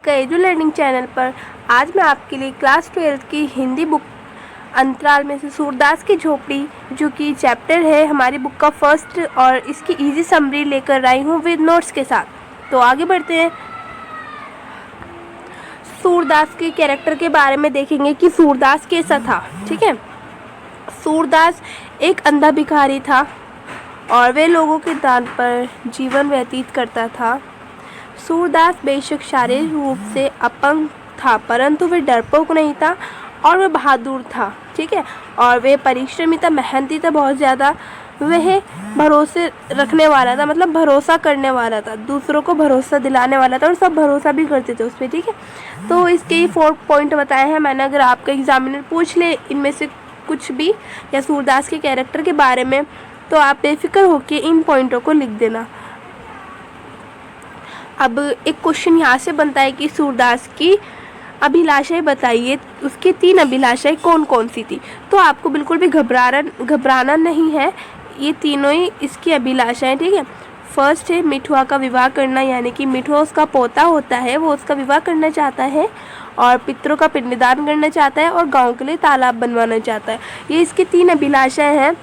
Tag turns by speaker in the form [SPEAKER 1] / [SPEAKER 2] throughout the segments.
[SPEAKER 1] आपका edu learning channel पर। आज मैं आपके लिए क्लास 12 की हिंदी बुक अंतराल में से सूरदास की झोपड़ी, जो कि चैप्टर है हमारी बुक का फर्स्ट, और इसकी इजी समरी लेकर आई हूँ विद नोट्स के साथ। तो आगे बढ़ते हैं। सूरदास के कैरेक्टर के बारे में देखेंगे कि सूरदास कैसा था। ठीक है, सूरदास एक अंधा भिखारी था और वे लोगों के दान पर जीवन व्यतीत करता था। सूरदास बेशक शारीरिक रूप से अपंग था, परंतु वे डरपोक नहीं था और वह बहादुर था। ठीक है, और वे परिश्रमी था, मेहनती था बहुत ज़्यादा। वह भरोसे रखने वाला था, मतलब भरोसा करने वाला था, दूसरों को भरोसा दिलाने वाला था और सब भरोसा भी करते थे उस पर। ठीक है, तो इसके 4 पॉइंट बताए हैं मैंने। अगर आपका एग्जामिनर पूछ ले इनमें से कुछ भी या सूरदास के कैरेक्टर के बारे में, तो आप बेफिक्र होकर इन पॉइंटों को लिख देना। अब एक क्वेश्चन यहाँ से बनता है कि सूरदास की अभिलाषाएं बताइए, उसकी 3 अभिलाषाएं कौन कौन सी थी। तो आपको बिल्कुल भी घबराना नहीं है, ये तीनों ही इसकी अभिलाषाएं। ठीक है, फर्स्ट है मिठुआ का विवाह करना, यानी कि मिठुआ उसका पोता होता है, वो उसका विवाह करना चाहता है और पितरों का पिंडदान करना चाहता है और गांव के लिए तालाब बनवाना चाहता है। ये इसकी 3 अभिलाषाएं हैं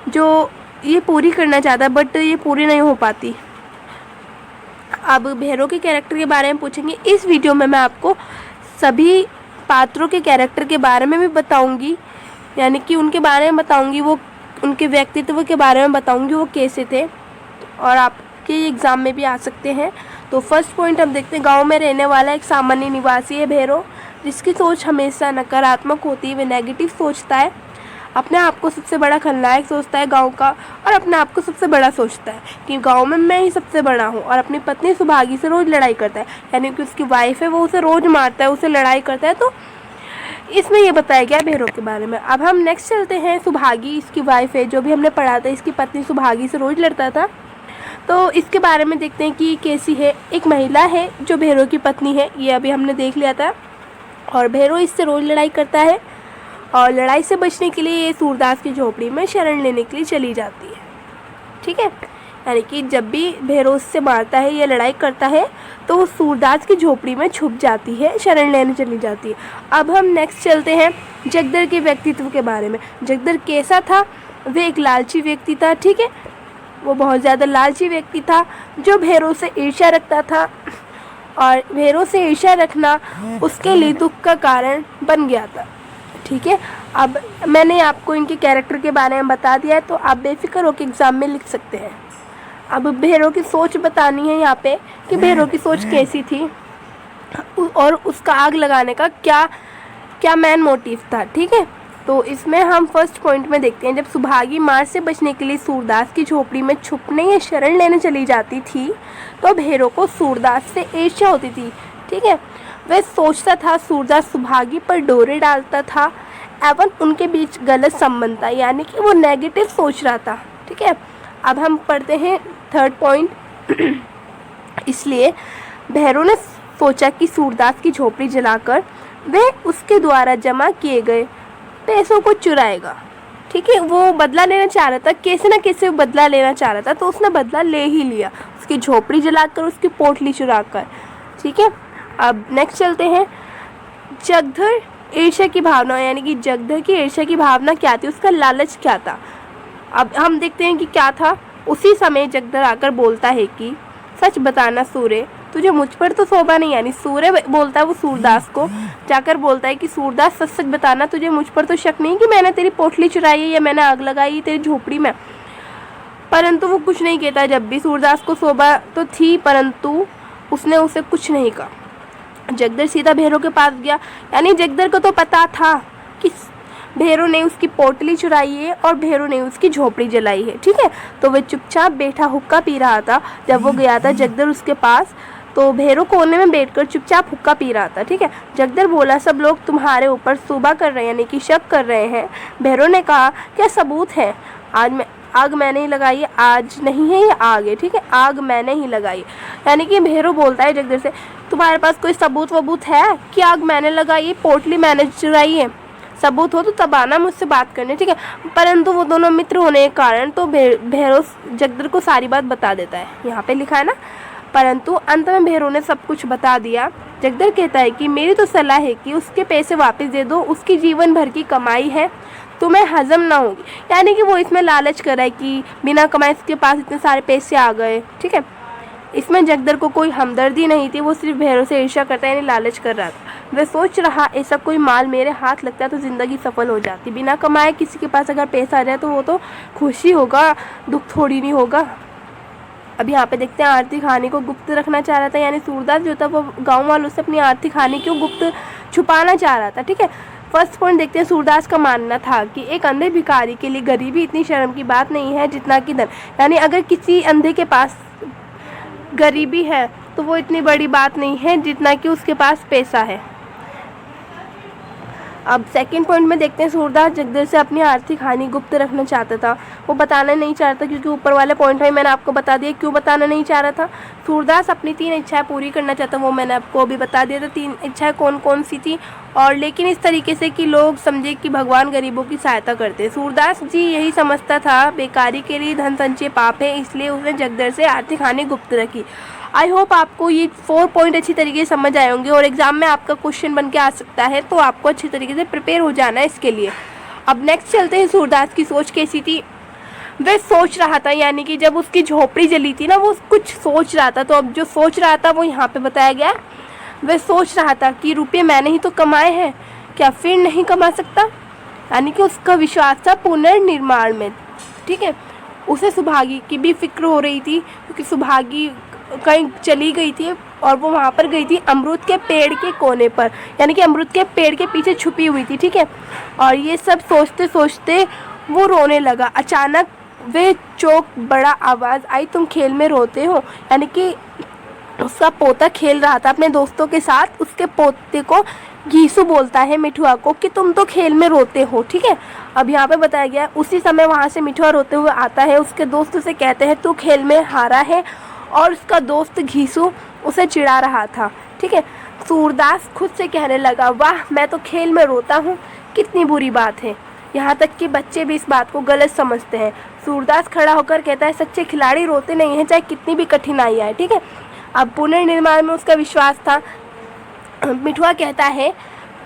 [SPEAKER 1] जो ये पूरी करना चाहता है, बट ये पूरी नहीं हो पाती। अब भैरव के कैरेक्टर के बारे में पूछेंगे। इस वीडियो में मैं आपको सभी पात्रों के कैरेक्टर के बारे में भी बताऊंगी, यानी कि उनके बारे में बताऊंगी, वो उनके व्यक्तित्व के बारे में बताऊंगी वो कैसे थे, और आपके एग्ज़ाम में भी आ सकते हैं। तो फर्स्ट पॉइंट हम देखते हैं। गांव में रहने वाला एक सामान्य निवासी है भैरव, जिसकी सोच हमेशा नकारात्मक होती है। वह नेगेटिव सोचता है, अपने आप को सबसे बड़ा खलनायक सोचता है गांव का, और अपने आप को सबसे बड़ा सोचता है कि गांव में मैं ही सबसे बड़ा हूं। और अपनी पत्नी सुभागी से रोज़ लड़ाई करता है, यानी कि उसकी वाइफ है, वो उसे रोज़ मारता है, उसे लड़ाई करता है। तो इसमें ये बताया गया भैरव के बारे में। अब हम नेक्स्ट चलते हैं। सुभागी इसकी वाइफ है, जो भी हमने पढ़ा था, इसकी पत्नी सुभागी से रोज़ लड़ता था। तो इसके बारे में देखते हैं कि कैसी है। एक महिला है जो भैरव की पत्नी है, ये अभी हमने देख लिया था, और भैरव इससे रोज़ लड़ाई करता है और लड़ाई से बचने के लिए ये सूरदास की झोपड़ी में शरण लेने के लिए चली जाती है। ठीक है, यानी कि जब भी भैरव उससे मारता है या लड़ाई करता है तो वो सूरदास की झोपड़ी में छुप जाती है, शरण लेने चली जाती है। अब हम नेक्स्ट चलते हैं जगदर के व्यक्तित्व के बारे में। जगदर कैसा था? वह एक लालची व्यक्ति था। ठीक है, वो बहुत ज़्यादा लालची व्यक्ति था जो भैरव से ईर्ष्या रखता था, और भैरव से ईर्ष्या रखना उसके लिए दुख का कारण बन गया था। ठीक है, अब मैंने आपको इनके कैरेक्टर के बारे में बता दिया है, तो आप बेफिक्र होकर एग्ज़ाम में लिख सकते हैं। अब भैरव की सोच बतानी है यहाँ पे कि भैरव की सोच कैसी थी और उसका आग लगाने का क्या मेन मोटिव था। ठीक है, तो इसमें हम फर्स्ट पॉइंट में देखते हैं। जब सुभागी मार से बचने के लिए सूरदास की झोपड़ी में छुपने या शरण लेने चली जाती थी, तो भैरव को सूरदास से ईर्ष्या होती थी। ठीक है, वह सोचता था सूरदास सुभागी पर डोरे डालता था एवं उनके बीच गलत संबंध था, यानी कि वो नेगेटिव सोच रहा था। ठीक है, अब हम पढ़ते हैं थर्ड पॉइंट। इसलिए भैरव ने सोचा कि सूरदास की झोपड़ी जलाकर वह उसके द्वारा जमा किए गए पैसों को चुराएगा। ठीक है, वो बदला लेना चाह रहा था, कैसे ना कैसे बदला लेना चाह रहा था, तो उसने बदला ले ही लिया, उसकी झोपड़ी जलाकर, उसकी पोटली चुराकर। ठीक है, अब नेक्स्ट चलते हैं। जगदर ईर्ष्या की भावना, यानी कि जगदर की ईर्ष्या की भावना क्या थी, उसका लालच क्या था। अब हम देखते हैं कि क्या था। उसी समय जगदर आकर बोलता है कि सच बताना सूर्य, तुझे मुझ पर तो शोभा नहीं, यानी सूर्य बोलता है वो सूरदास को, जाकर बोलता है कि सूरदास सच सच बताना, तुझे मुझ पर तो शक नहीं कि मैंने तेरी पोटली चुराई है या मैंने आग लगाई है तेरी झोपड़ी में। परंतु वो कुछ नहीं कहता। जब भी सूरदास को शोभा तो थी, परंतु उसने उसे कुछ नहीं कहा। जगदर सीधा भैरव के पास गया, यानी जगदर को तो पता था कि भैरव ने उसकी पोटली चुराई है और भैरव ने उसकी झोपड़ी जलाई है। ठीक है, तो वह चुपचाप बैठा हुक्का पी रहा था। जब वो गया था जगदर उसके पास, तो भैरव कोने में बैठकर चुपचाप हुक्का पी रहा था। ठीक है, जगदर बोला, सब लोग तुम्हारे ऊपर सूबा कर रहे हैं, यानी कि शक कर रहे हैं। भैरव ने कहा, क्या सबूत है? आग मैंने ही लगाई है, आज नहीं है ये आग है। ठीक है, आग मैंने ही लगाई, यानी कि भैरव बोलता है जगदर से, तुम्हारे पास कोई सबूत है कि आग मैंने लगाई है, पोटली मैंने चुराई है? सबूत हो तो तब आना मुझसे बात करने। ठीक है, परंतु वो दोनों मित्र होने के कारण तो भैरव जगदर को सारी बात बता देता है। यहाँ पे लिखा है ना, परंतु अंत में भैरव ने सब कुछ बता दिया जगदर कहता है कि मेरी तो सलाह है कि उसके पैसे वापस दे दो, उसकी जीवन भर की कमाई है, तुम्हें हजम ना होगी। यानी कि वो इसमें लालच कर रहा है कि बिना कमाए उसके पास इतने सारे पैसे आ गए, ठीक है। इसमें जगदर को कोई हमदर्दी नहीं थी, वो सिर्फ भैरव से ईर्ष्या करता यानी लालच कर रहा था। वह सोच रहा ऐसा कोई माल मेरे हाथ लगता तो ज़िंदगी सफल हो जाती। बिना कमाए किसी के पास अगर पैसा आ जाए तो वो तो खुशी होगा, दुख थोड़ी नहीं होगा। अब यहाँ पे देखते हैं आर्थिक हानि को गुप्त रखना चाह रहा था, यानी सूरदास जो था वो गाँव वालों से अपनी आर्थिक हानि क्यों गुप्त छुपाना चाह रहा था, ठीक है। फर्स्ट पॉइंट देखते हैं, सूरदास का मानना था कि एक अंधे भिखारी के लिए गरीबी इतनी शर्म की बात नहीं है जितना कि धन। यानी अगर किसी अंधे के पास गरीबी है तो वो इतनी बड़ी बात नहीं है जितना कि उसके पास पैसा है। अब सेकंड पॉइंट में देखते हैं, सूरदास जगदर से अपनी आर्थिक हानि गुप्त रखना चाहता था, वो बताना नहीं चाह रहा था, क्योंकि ऊपर वाले पॉइंट में मैंने आपको बता दिया क्यों बताना नहीं चाह रहा था। सूरदास अपनी 3 इच्छाएं पूरी करना चाहता, वो मैंने आपको अभी बता दिया था 3 इच्छाएं कौन कौन सी थी, और लेकिन इस तरीके से कि लोग समझे कि भगवान गरीबों की सहायता करते हैं। सूरदास जी यही समझता था बेकारी के लिए धन संचय पाप है, इसलिए उसने जगदर से आर्थिक हानि गुप्त रखी। आई होप आपको ये 4 पॉइंट अच्छी तरीके से समझ आए होंगे और एग्जाम में आपका क्वेश्चन बन के आ सकता है, तो आपको अच्छी तरीके से प्रिपेयर हो जाना है इसके लिए। अब नेक्स्ट चलते हैं, सूरदास की सोच कैसी थी। वह सोच रहा था, यानी कि जब उसकी झोपड़ी जली थी ना, वो कुछ सोच रहा था, तो अब जो सोच रहा था वो यहाँ पे बताया गया। वह सोच रहा था कि रुपये मैंने ही तो कमाए हैं, क्या फिर नहीं कमा सकता। यानी कि उसका विश्वास था पुनर्निर्माण में, ठीक है। उसे सुभागी की भी फिक्र हो रही थी, क्योंकि सुभागी कहीं चली गई थी और वो वहाँ पर गई थी अमरूद के पेड़ के कोने पर, यानी कि अमरूद के पेड़ के पीछे छुपी हुई थी, ठीक है। और ये सब सोचते सोचते वो रोने लगा। अचानक वे चौंक, बड़ा आवाज़ आई, तुम खेल में रोते हो। यानी कि उसका पोता खेल रहा था अपने दोस्तों के साथ, उसके पोते को घीसू बोलता है मिठुआ को कि तुम तो खेल में रोते हो, ठीक है। अब यहाँ पे बताया गया उसी समय वहाँ से मिठुआ रोते हुए आता है, उसके दोस्त से कहते हैं तू खेल में हारा है, और उसका दोस्त घीसू उसे चिढ़ा रहा था, ठीक है। सूरदास खुद से कहने लगा, वाह मैं तो खेल में रोता हूँ, कितनी बुरी बात है। यहाँ तक कि बच्चे भी इस बात को गलत समझते हैं। सूरदास खड़ा होकर कहता है, सच्चे खिलाड़ी रोते नहीं हैं, चाहे कितनी भी कठिनाई आए, ठीक है। अब पुनर्निर्माण में उसका विश्वास था। मिठुआ कहता है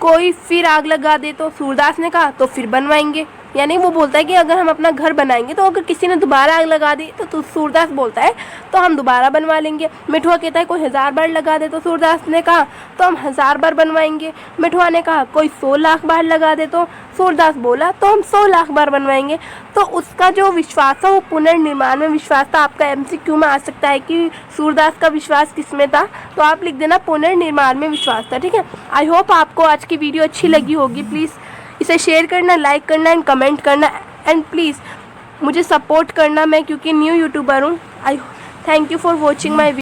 [SPEAKER 1] कोई फिर आग लगा दे तो, सूरदास ने कहा तो फिर बनवाएंगे। यानी वो बोलता है कि अगर हम अपना घर बनाएंगे तो अगर किसी ने दोबारा आग लगा दी तो सूरदास बोलता है तो हम दोबारा बनवा लेंगे। मिठुआ कहता है कोई 1000 बार लगा दे तो, सूरदास ने कहा तो हम 1000 बार बनवाएंगे। मिठुआ ने कहा कोई 100 लाख बार लगा दे तो, सूरदास बोला तो हम 100 लाख बार बनवाएंगे। तो उसका जो विश्वास था वो पुनर्निर्माण में विश्वास था। आपका MCQ में आ सकता है कि सूरदास का विश्वास किसमें था, तो आप लिख देना पुनर्निर्माण में विश्वास था, ठीक है। आई होप आपको आज की वीडियो अच्छी लगी होगी। प्लीज़ इसे शेयर करना, लाइक करना एंड कमेंट करना, एंड प्लीज़ मुझे सपोर्ट करना, मैं क्योंकि न्यू यूट्यूबर हूँ। Thank you for watching my